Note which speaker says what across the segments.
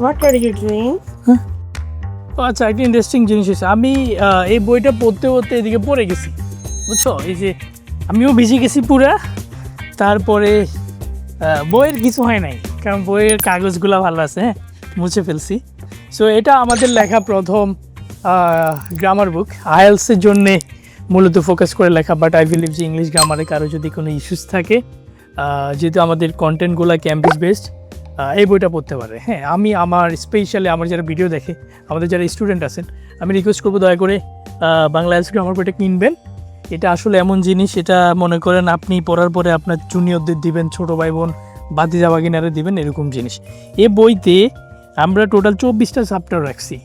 Speaker 1: What are you doing?
Speaker 2: আচ্ছা, একটা interesting জিনিস হয়েছে। আমি এই বইটা পড়তে পড়তে এদিকে পড়ে গেছি, বুঝছো? এই যে আমিও ভিজে গেছি পুরা। তারপরে বইয়ের কিছু হয় নাই, কারণ বইয়ের কাগজগুলো ভালো আছে, হ্যাঁ, মুছে ফেলছি। সো এটা আমাদের লেখা প্রথম গ্রামার বুক, আইএলসের জন্যে মূলত ফোকাস করে লেখা। বাট আই বিলিভ যে ইংলিশ গ্রামারে কারো যদি কোনো ইস্যুস থাকে, যেহেতু আমাদের কন্টেন্টগুলো ক্যাম্পাস বেসড, এই বইটা পড়তে পারে। হ্যাঁ, আমি আমার স্পেশালি আমার যারা ভিডিও দেখে, আমাদের যারা স্টুডেন্ট আছেন, আমি রিকোয়েস্ট করবো দয়া করে বাংলা আইএলটিএস গ্রামার বইটা কিনবেন। এটা আসলে এমন জিনিস, এটা মনে করেন আপনি পড়ার পরে আপনার জুনিয়রদের দিবেন, ছোটো ভাই বোন বাতিজা বাগিনারে দিবেন, এরকম জিনিস। এ বইতে আমরা টোটাল 24টা চ্যাপ্টার রাখছি,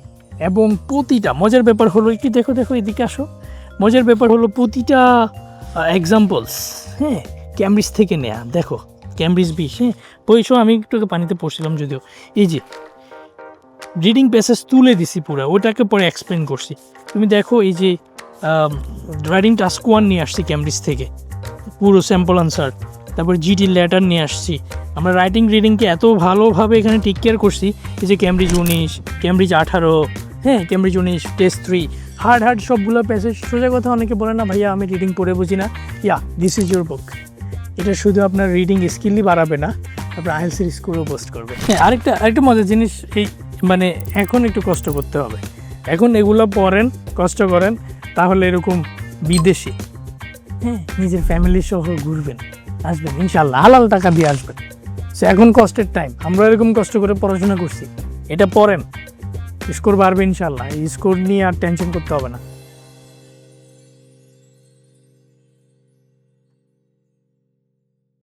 Speaker 2: এবং প্রতিটা মজার ব্যাপার হলো, একটু দেখো এদিকে আসো, মজার ব্যাপার হলো প্রতিটা এক্সাম্পলস, হ্যাঁ, ক্যামব্রিজ থেকে নেয়া। দেখো ক্যামব্রিজ 20, হ্যাঁ, বইসো আমি একটু পানিতে পড়ছিলাম যদিও। এই যে রিডিং প্যাসেজ তুলে দিছি পুরো, ওটাকে পরে এক্সপ্লেন করছি। তুমি দেখো, এই যে রাইটিং টাস্ক 1 নিয়ে আসছি ক্যামব্রিজ থেকে, পুরো স্যাম্পল আনসার। তারপর জিডি লেটার নিয়ে আসছি। আমরা রাইটিং রিডিংকে এত ভালোভাবে এখানে টেক কেয়ার করছি। এই যে ক্যামব্রিজ 19, ক্যামব্রিজ 18, হ্যাঁ, ক্যামব্রিজ 19, টেস্ট 3, হার্ড সবগুলো প্যাসেজ। সোজা কথা, অনেকে বলে না ভাইয়া আমি রিডিং পড়ে বুঝি না। This is your book. এটা শুধু আপনার রিডিং স্কিলই বাড়াবে না, আপনার আইএলটিএস স্কোরও বুস্ট করবে। হ্যাঁ, আরেকটা মজার জিনিস, এই মানে এখন একটু কষ্ট করতে হবে। এখন এগুলো পড়েন, কষ্ট করেন, তাহলে এরকম বিদেশে, হ্যাঁ, নিজের ফ্যামিলি সহ ঘুরবেন, আসবেন ইনশাল্লাহ, হালাল টাকা দিয়ে আসবেন। সে এখন কষ্টের টাইম, আমরা এরকম কষ্ট করে পড়াশোনা করছি। এটা পড়েন, স্কোর বাড়বে ইনশাল্লাহ। এই স্কোর নিয়ে আর টেনশন করতে হবে না।